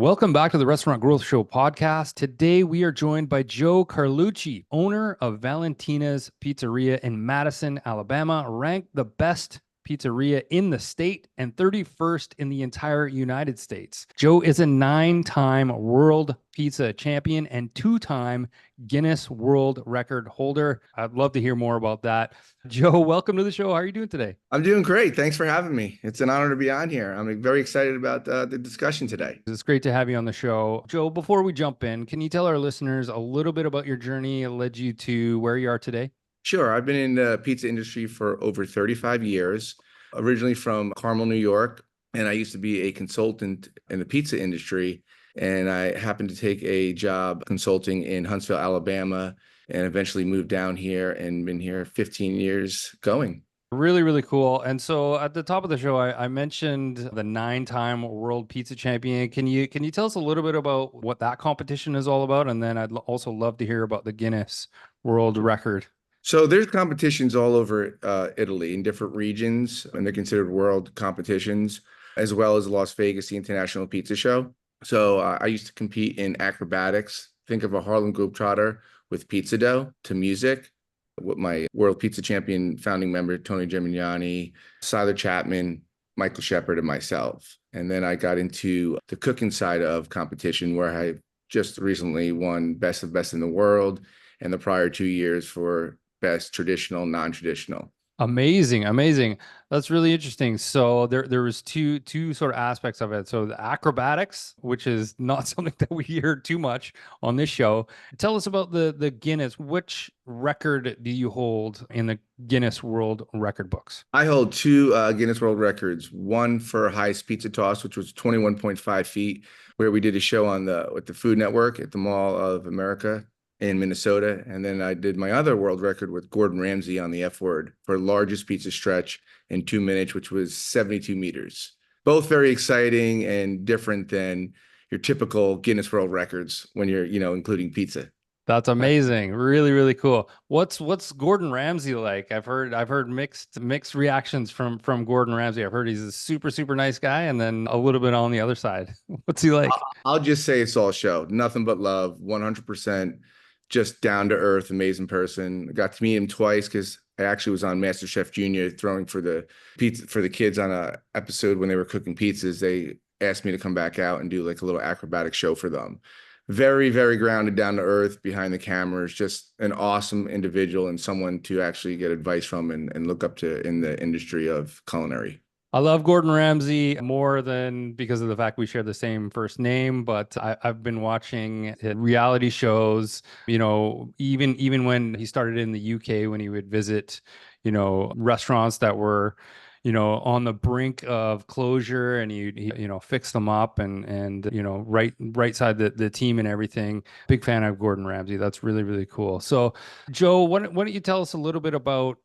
Welcome back to the Restaurant Growth Show podcast. Today we are joined by Joe Carlucci, owner of Valentina's Pizzeria in Madison, Alabama, ranked the best pizzeria in the state and 31st in the entire United States. Joe is a 9-time world pizza champion and 2-time Guinness World Record holder. I'd love to hear more about that. Joe, welcome to the show. How are you doing today? I'm doing great. Thanks for having me. It's an honor to be on here. I'm very excited about the discussion today. It's great to have you on the show. Joe, before we jump in, can you tell our listeners a little bit about your journey that led you to where you are today? Sure. I've been in the pizza industry for over 35 years, originally from Carmel, New York, and I used to be a consultant in the pizza industry. And I happened to take a job consulting in Huntsville, Alabama, and eventually moved down here and been here 15 years going. Really, really cool. And so at the top of the show, I mentioned the 9-time world pizza champion. Can you tell us a little bit about what that competition is all about? And then I'd also love to hear about the Guinness World Record. So there's competitions all over Italy in different regions, and they're considered world competitions, as well as Las Vegas, the International Pizza Show. So I used to compete in acrobatics. Think of a Harlem Globetrotter with pizza dough to music, with my world pizza champion founding member, Tony Germignani, Siler Chapman, Michael Shepard, and myself. And then I got into the cooking side of competition, where I just recently won Best of Best in the World, and the prior 2 years for Best Traditional, Non-Traditional. Amazing, amazing. That's really interesting. So there was two sort of aspects of it. So the acrobatics, which is not something that we hear too much on this show. Tell us about the Guinness. Which record do you hold in the Guinness World Record books? I hold two Guinness World Records, one for highest pizza toss, which was 21.5 feet, where we did a show with the Food Network at the Mall of America in Minnesota. And then I did my other world record with Gordon Ramsay on the F word for largest pizza stretch in 2 minutes, which was 72 meters. Both very exciting and different than your typical Guinness World Records when you're, including pizza. That's amazing. Really, really cool. What's Gordon Ramsay like? I've heard mixed reactions from Gordon Ramsay. I've heard he's a super, super nice guy, and then a little bit on the other side. What's he like? I'll just say it's all show, nothing but love, 100%. Just down to earth, amazing person. I got to meet him twice because I actually was on MasterChef Junior throwing for the pizza for the kids on a episode when they were cooking pizzas. They asked me to come back out and do like a little acrobatic show for them. Very, very grounded, down to earth, behind the cameras, just an awesome individual and someone to actually get advice from and look up to in the industry of culinary. I love Gordon Ramsay more than because of the fact we share the same first name, but I've been watching reality shows, even when he started in the UK, when he would visit, restaurants that were, on the brink of closure, and he fix them up and right side the team and everything. Big fan of Gordon Ramsay. That's really, really cool. So Joe, why don't you tell us a little bit about,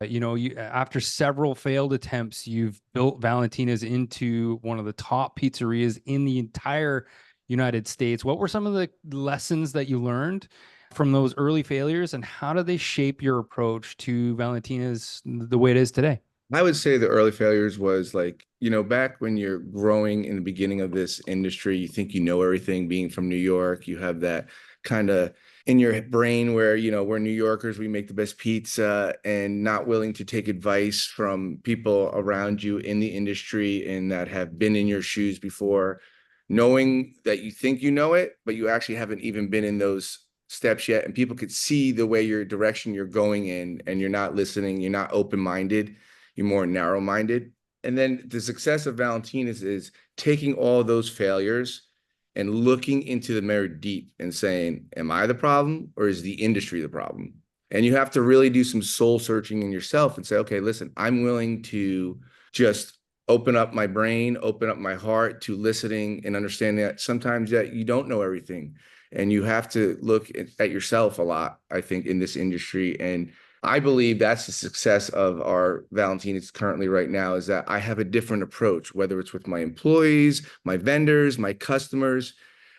after several failed attempts, you've built Valentina's into one of the top pizzerias in the entire United States. What were some of the lessons that you learned from those early failures, and how do they shape your approach to Valentina's the way it is today? I would say the early failures was like, back when you're growing in the beginning of this industry, you think you know everything. Being from New York, you have that kind of in your brain where, we're New Yorkers, we make the best pizza, and not willing to take advice from people around you in the industry and that have been in your shoes before, knowing that you think you know it, but you actually haven't even been in those steps yet. And people could see the way your direction you're going in, and you're not listening, you're not open-minded, you're more narrow-minded. And then the success of Valentina's is taking all those failures and looking into the mirror deep and saying, am I the problem or is the industry the problem? And you have to really do some soul searching in yourself and say, okay, listen, I'm willing to just open up my brain, open up my heart to listening and understanding that sometimes that you don't know everything. And you have to look at yourself a lot, I think, in this industry. And I believe that's the success of our Valentina's currently right now, is that I have a different approach, whether it's with my employees, my vendors, my customers.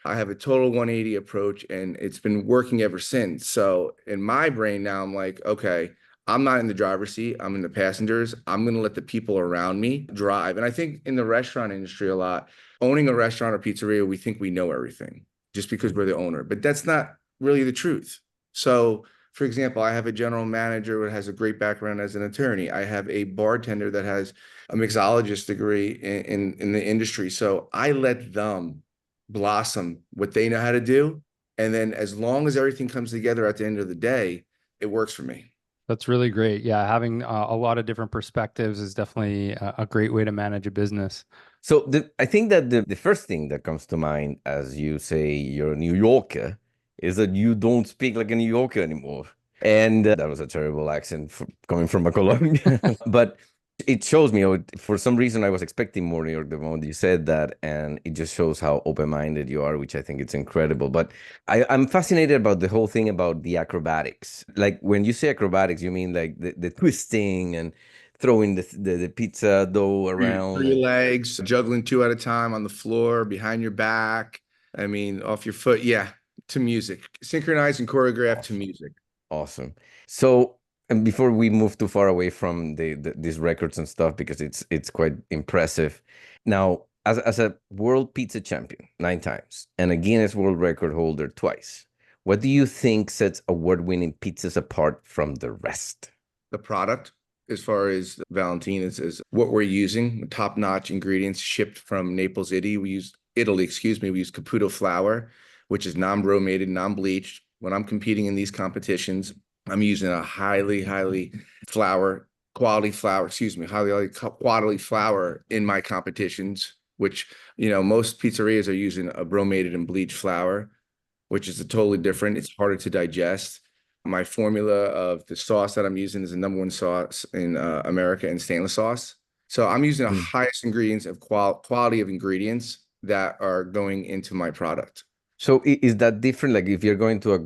I have a total 180 approach, and it's been working ever since. So in my brain now, I'm like, okay, I'm not in the driver's seat. I'm in the passengers. I'm going to let the people around me drive. And I think in the restaurant industry a lot, owning a restaurant or pizzeria, we think we know everything just because we're the owner, but that's not really the truth. So, for example, I have a general manager who has a great background as an attorney. I have a bartender that has a mixologist degree in the industry. So I let them blossom what they know how to do. And then as long as everything comes together at the end of the day, it works for me. That's really great. Yeah, having a lot of different perspectives is definitely a great way to manage a business. So I think that the first thing that comes to mind as you say you're a New Yorker is that you don't speak like a New Yorker anymore. And that was a terrible accent coming from a Colombian. But it shows me, for some reason, I was expecting more New York the moment you said that. And it just shows how open-minded you are, which I think it's incredible. But I'm fascinated about the whole thing about the acrobatics. Like when you say acrobatics, you mean like the twisting and throwing the pizza dough around. Three legs, juggling two at a time on the floor, behind your back. I mean, off your foot. Yeah, to music. Synchronized and choreographed to music. Awesome. So, and before we move too far away from these records and stuff, because it's quite impressive. Now, as a world pizza champion 9 times and a Guinness World Record holder twice, what do you think sets award-winning pizzas apart from the rest? The product, as far as Valentina's, is what we're using, top-notch ingredients shipped from Naples, Italy. We use Caputo flour, which is non-bromated, non-bleached. When I'm competing in these competitions, I'm using a highly quality flour in my competitions, which, most pizzerias are using a bromated and bleached flour, which is totally different. It's harder to digest. My formula of the sauce that I'm using is the number one sauce in America in stainless sauce. So I'm using the highest ingredients of quality of ingredients that are going into my product. So is that different? Like if you're going to a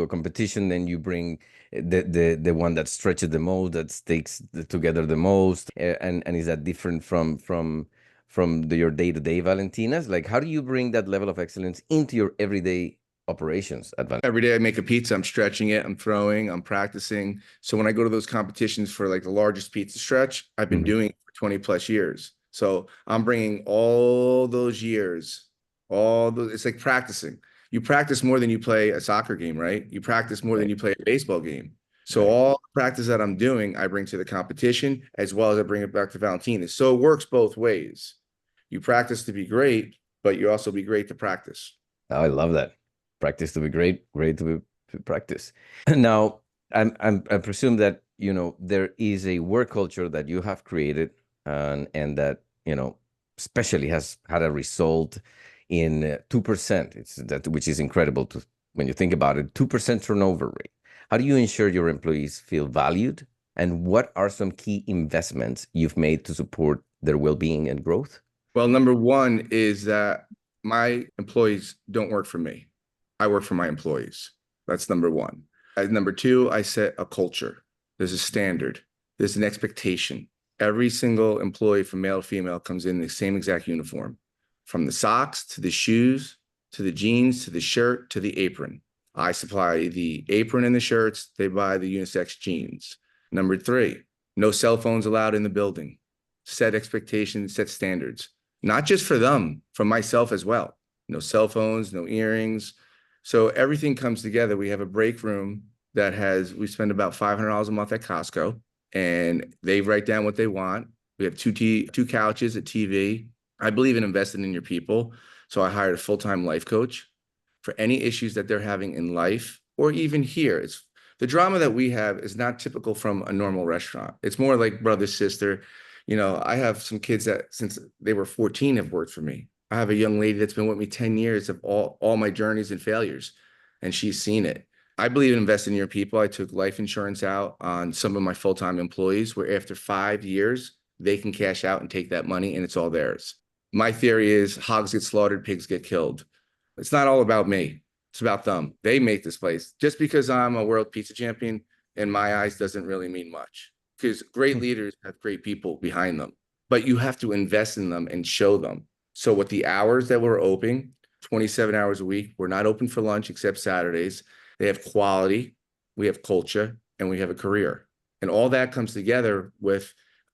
competition, then you bring the one that stretches the most, that sticks together the most, and is that different from your day-to-day Valentinas? Like how do you bring that level of excellence into your everyday operations at Valentina? Every day I make a pizza, I'm stretching it, I'm throwing, I'm practicing. So when I go to those competitions for like the largest pizza stretch, I've been doing it for 20 plus years. So I'm bringing all those years, it's like practicing. You practice more than you play a soccer game, right? You practice more than you play a baseball game. So all the practice that I'm doing, I bring to the competition as well as I bring it back to Valentina. So it works both ways. You practice to be great, but you also be great to practice. Oh, I love that. Practice to be great, great to practice. Now, I presume that, there is a work culture that you have created and that, especially has had a result in 2%. Which is incredible when you think about it, 2% turnover rate. How do you ensure your employees feel valued? And what are some key investments you've made to support their well-being and growth? Well, number one is that my employees don't work for me. I work for my employees. That's number one. Number two, I set a culture. There's a standard. There's an expectation. Every single employee from male to female comes in the same exact uniform, from the socks to the shoes, to the jeans, to the shirt, to the apron. I supply the apron and the shirts. They buy the unisex jeans. Number three, no cell phones allowed in the building. Set expectations, set standards, not just for them, for myself as well. No cell phones, no earrings. So everything comes together. We have a break room we spend about $500 a month at Costco, and they write down what they want. We have two couches, a TV. I believe in investing in your people. So I hired a full-time life coach for any issues that they're having in life or even here. It's the drama that we have is not typical from a normal restaurant. It's more like brother, sister. I have some kids that since they were 14 have worked for me. I have a young lady that's been with me 10 years of all my journeys and failures, and she's seen it. I believe in investing in your people. I took life insurance out on some of my full-time employees where after 5 years, they can cash out and take that money and it's all theirs. My theory is hogs get slaughtered, pigs get killed. It's not all about me. It's about them. They make this place. Just because I'm a world pizza champion, in my eyes, doesn't really mean much. Because great leaders have great people behind them. But you have to invest in them and show them. So with the hours that we're open, 27 hours a week, we're not open for lunch except Saturdays. They have quality, we have culture, and we have a career. And all that comes together with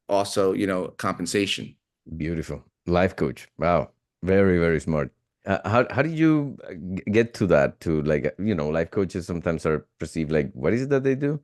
also, compensation. Beautiful. Life coach. Wow. Very, very smart. How did you get to that? To like, life coaches sometimes are perceived like, what is it that they do?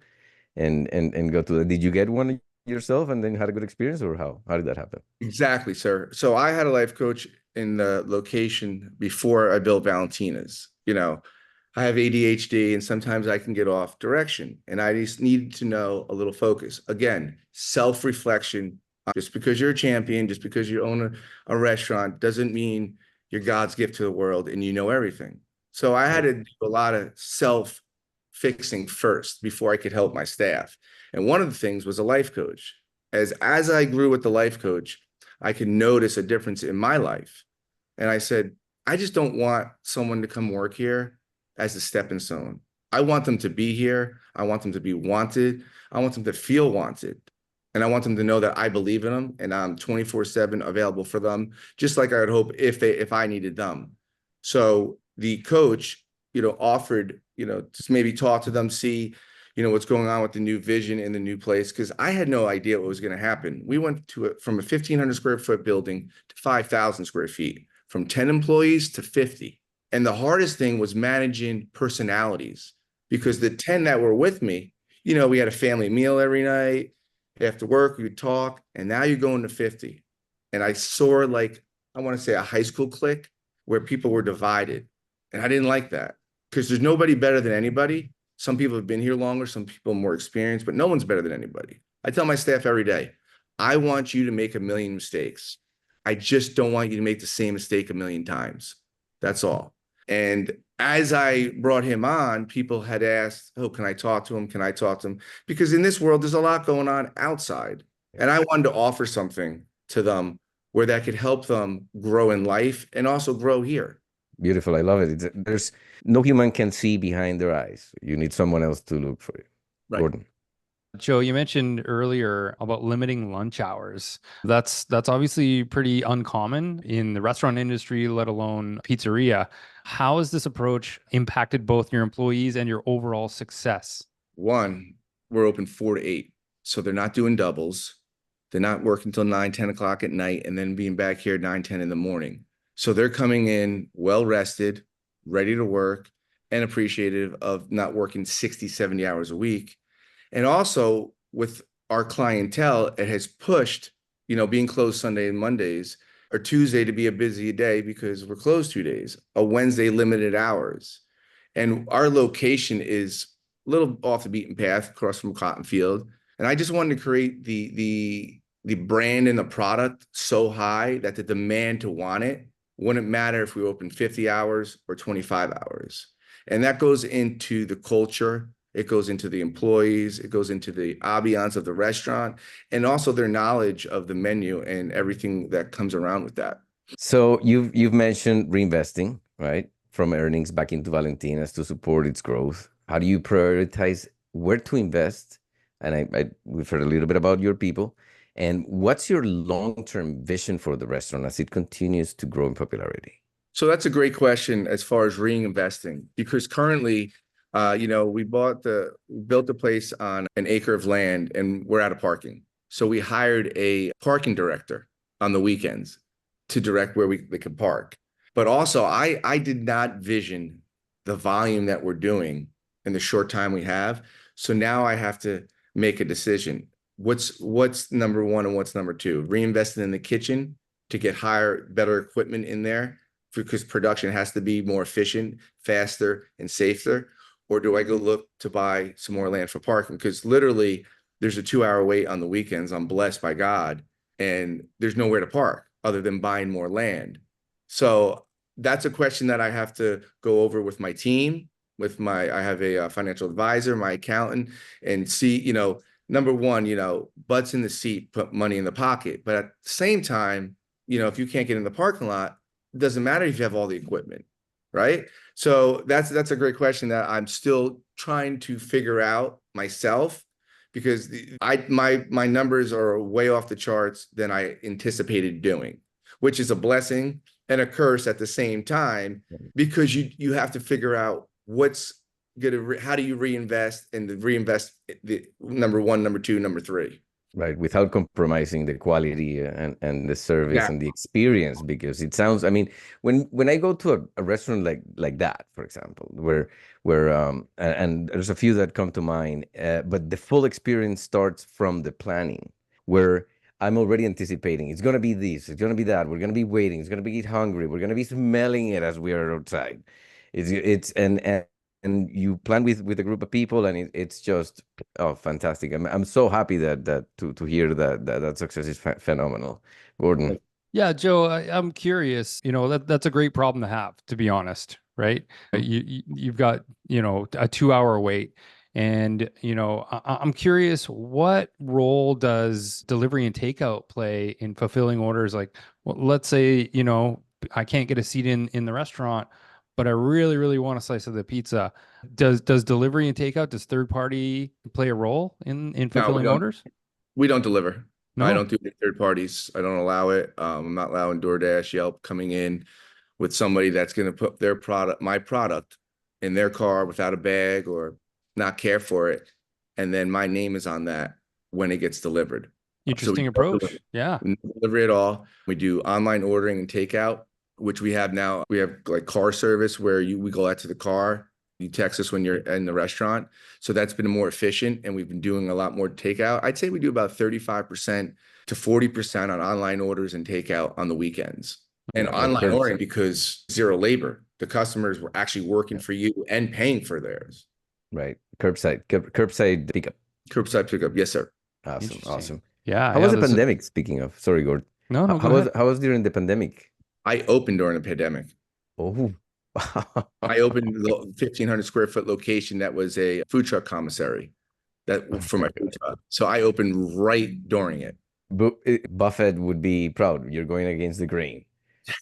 And go to that. Did you get one yourself and then had a good experience, or how did that happen? Exactly, sir. So I had a life coach in the location before I built Valentina's. I have ADHD and sometimes I can get off direction, and I just needed to know a little focus. Again, self-reflection. Just because you're a champion, just because you own a restaurant doesn't mean you're God's gift to the world and you know everything. So I had to do a lot of self-fixing first before I could help my staff. And one of the things was a life coach. As I grew with the life coach, I could notice a difference in my life. And I said, I just don't want someone to come work here as a stepping stone. I want them to be here. I want them to be wanted. I want them to feel wanted. And I want them to know that I believe in them and I'm 24/7 available for them, just like I would hope if I needed them. So the coach, offered, just maybe talk to them, see, what's going on with the new vision in the new place. Cause I had no idea what was going to happen. We went from a 1,500 square foot building to 5,000 square feet, from 10 employees to 50. And the hardest thing was managing personalities, because the 10 that were with me, we had a family meal every night. After work, we would talk, and now you're going to 50. And I saw, like, I want to say a high school clique where people were divided. And I didn't like that, because there's nobody better than anybody. Some people have been here longer, some people more experienced, but no one's better than anybody. I tell my staff every day, I want you to make a million mistakes. I just don't want you to make the same mistake a million times. That's all. And as I brought him on, people had asked, oh, can I talk to him? Can I talk to him? Because in this world, there's a lot going on outside. And I wanted to offer something to them where that could help them grow in life and also grow here. Beautiful. I love it. There's no human can see behind their eyes. You need someone else to look for you. Right. Gordon. Joe, you mentioned earlier about limiting lunch hours. That's obviously pretty uncommon in the restaurant industry, let alone pizzeria. How has this approach impacted both your employees and your overall success? One, we're open 4 to 8. So they're not doing doubles. They're not working until 9, 10 o'clock at night and then being back here at 9, 10 in the morning. So they're coming in well rested, ready to work, and appreciative of not working 60, 70 hours a week. And also with our clientele, it has pushed, being closed Sunday and Mondays, or Tuesday to be a busy day because we're closed 2 days, a Wednesday limited hours. And our location is a little off the beaten path across from Cotton Field. And I just wanted to create the brand and the product so high that the demand to want it wouldn't matter if we open 50 hours or 25 hours. And that goes into the culture. It goes into the employees, it goes into the ambiance of the restaurant, and also their knowledge of the menu and everything that comes around with that. So you've mentioned reinvesting, right? From earnings back into Valentina's to support its growth. How do you prioritize where to invest? And we've heard a little bit about your people. And what's your long-term vision for the restaurant as it continues to grow in popularity? So that's a great question as far as reinvesting, because currently, we built the place on an acre of land and we're out of parking. So we hired a parking director on the weekends to direct where they could park. But also I did not vision the volume that we're doing in the short time we have. So now I have to make a decision. What's number one and what's number two? Reinvesting in the kitchen to get better equipment in there, because production has to be more efficient, faster, and safer. Or do I go look to buy some more land for parking? Because literally there's a 2-hour wait on the weekends. I'm blessed by God, and there's nowhere to park other than buying more land. So that's a question that I have to go over with my team, I have a financial advisor, my accountant, and see, number one, butts in the seat, put money in the pocket. But at the same time, if you can't get in the parking lot, it doesn't matter if you have all the equipment, right? So that's a great question that I'm still trying to figure out myself, because my numbers are way off the charts than I anticipated doing, which is a blessing and a curse at the same time, because you have to figure out how do you reinvest, and reinvest the number one, number two, number three. Right, without compromising the quality and the service and the experience, because it sounds, I mean, when I go to a restaurant like that, for example, where and there's a few that come to mind, but the full experience starts from the planning, where I'm already anticipating it's gonna be this, it's gonna be that, we're gonna be waiting, it's gonna be hungry, we're gonna be smelling it as we are outside. It's and you plan with a group of people, and it's just, oh, fantastic. I'm so happy that to hear that success is phenomenal, Gordon. Yeah, Joe, I'm curious. That's a great problem to have, to be honest, right? You've got, a 2 hour wait. And, I'm curious, what role does delivery and takeout play in fulfilling orders? Like, well, let's say, I can't get a seat in the restaurant, but I really, really want a slice of the pizza. Does delivery and takeout, does third party play a role in No, fulfilling orders? we don't deliver. I No. don't do any third parties. I don't allow it. I'm not allowing DoorDash, Yelp coming in with somebody that's going to put my product in their car without a bag or not care for it. And then my name is on that when it gets delivered. So Interesting approach. Yeah. we don't deliver it all. We do online ordering and takeout, which we have now. We have like car service where we go out to the car. You text us when you're in the restaurant. So that's been more efficient, and we've been doing a lot more takeout. I'd say we do about 35% to 40% on online orders and takeout on the weekends. And online ordering because zero labor. The customers were actually working for you and paying for theirs. Right. Curbside pickup. Curbside pickup. Yes, sir. Awesome. Yeah. How was the pandemic? Speaking of, sorry, Gord. No, How was during the pandemic? I opened during the pandemic. Oh, I opened the 1,500 square foot location that was a food truck commissary for my food truck. So I opened right during it. Buffett would be proud. You're going against the grain.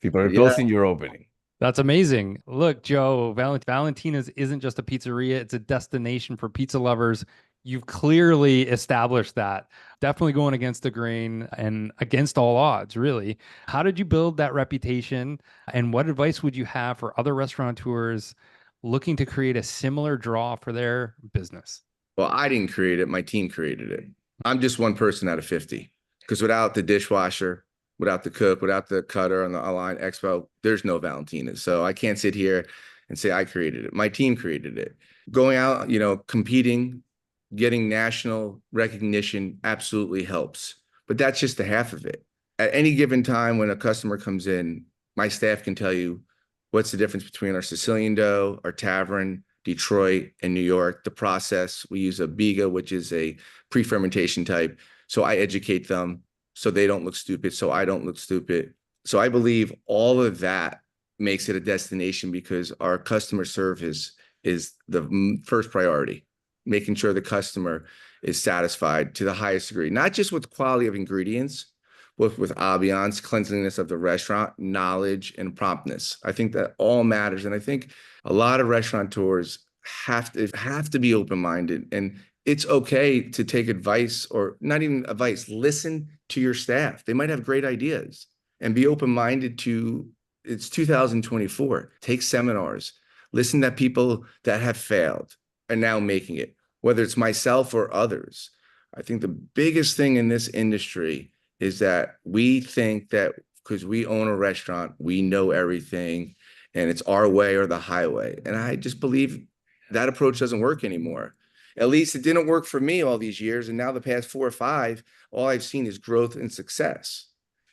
People are Yeah. closing your opening. That's amazing. Look, Joe, Valentina's isn't just a pizzeria, it's a destination for pizza lovers. You've clearly established that. Definitely going against the grain and against all odds, really. How did you build that reputation? And what advice would you have for other restaurateurs looking to create a similar draw for their business? Well, I didn't create it. My team created it. I'm just one person out of 50. Because without the dishwasher, without the cook, without the cutter on the Align Expo, there's no Valentina. So I can't sit here and say I created it. My team created it. Going out, competing, getting national recognition absolutely helps. But that's just the half of it. At any given time when a customer comes in, my staff can tell you what's the difference between our Sicilian dough, our tavern, Detroit, and New York. The process, we use a biga, which is a pre-fermentation type. So I educate them so they don't look stupid, so I don't look stupid. So I believe all of that makes it a destination because our customer service is the first priority, making sure the customer is satisfied to the highest degree, not just with quality of ingredients, but with ambiance, cleanliness of the restaurant, knowledge, and promptness. I think that all matters. And I think a lot of restaurateurs have to be open-minded, and it's okay to take advice, or not even advice, listen to your staff. They might have great ideas, and be open-minded to, it's 2024. Take seminars, listen to people that have failed and now making it, whether it's myself or others. I think the biggest thing in this industry is that we think that because we own a restaurant, we know everything and it's our way or the highway. And I just believe that approach doesn't work anymore. At least it didn't work for me all these years. And now the past 4 or 5, all I've seen is growth and success.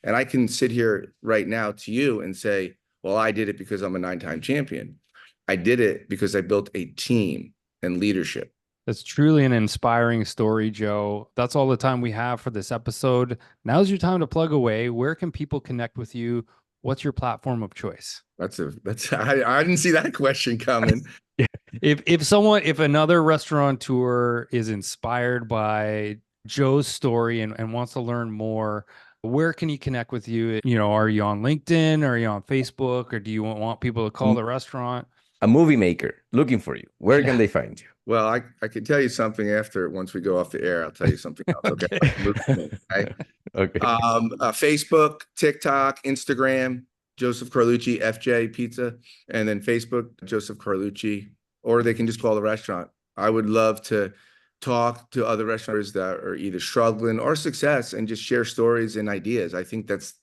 And I can sit here right now to you and say, well, I did it because I'm a 9-time champion. I did it because I built a team and leadership. That's truly an inspiring story, Joe. That's all the time we have for this episode. Now's your time to plug away. Where can people connect with you? What's your platform of choice? I didn't see that question coming. If another restaurateur is inspired by Joe's story and wants to learn more, where can he connect with you? Are you on LinkedIn? Are you on Facebook? Or do you want people to call the restaurant? A movie maker looking for you. Where can they find you? Well, I can tell you something once we go off the air. I'll tell you something else. Okay. Okay. Okay. Facebook, TikTok, Instagram, Joseph Carlucci, FJ Pizza, and then Facebook, Joseph Carlucci, or they can just call the restaurant. I would love to talk to other restaurateurs that are either struggling or success and just share stories and ideas. I think that's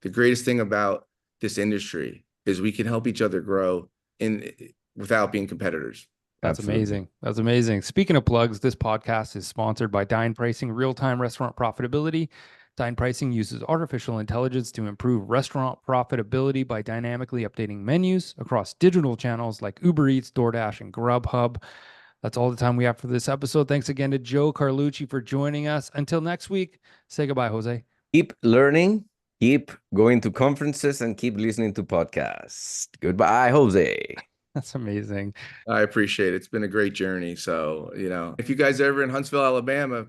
the greatest thing about this industry is we can help each other grow without being competitors. That's Absolutely. amazing. That's amazing. Speaking of plugs, this podcast is sponsored by Dine Pricing, real-time restaurant profitability. Dine Pricing uses artificial intelligence to improve restaurant profitability by dynamically updating menus across digital channels like Uber Eats, DoorDash, and Grubhub. That's all the time we have for this episode. Thanks again to Joe Carlucci for joining us. Until next week, say goodbye, Jose. Keep learning, keep going to conferences, and keep listening to podcasts. Goodbye, Jose. That's amazing. I appreciate it. It's been a great journey. So, if you guys are ever in Huntsville, Alabama,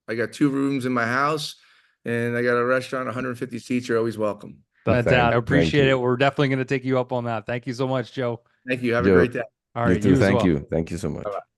I got 2 rooms in my house and I got a restaurant, 150 seats. You're always welcome. Fantastic. I Thank appreciate you. it. We're definitely going to take you up on that. Thank you so much, Joe. Thank you. Have Joe, a great day. All You right. too. as Thank well. you. Thank you so much. Bye-bye.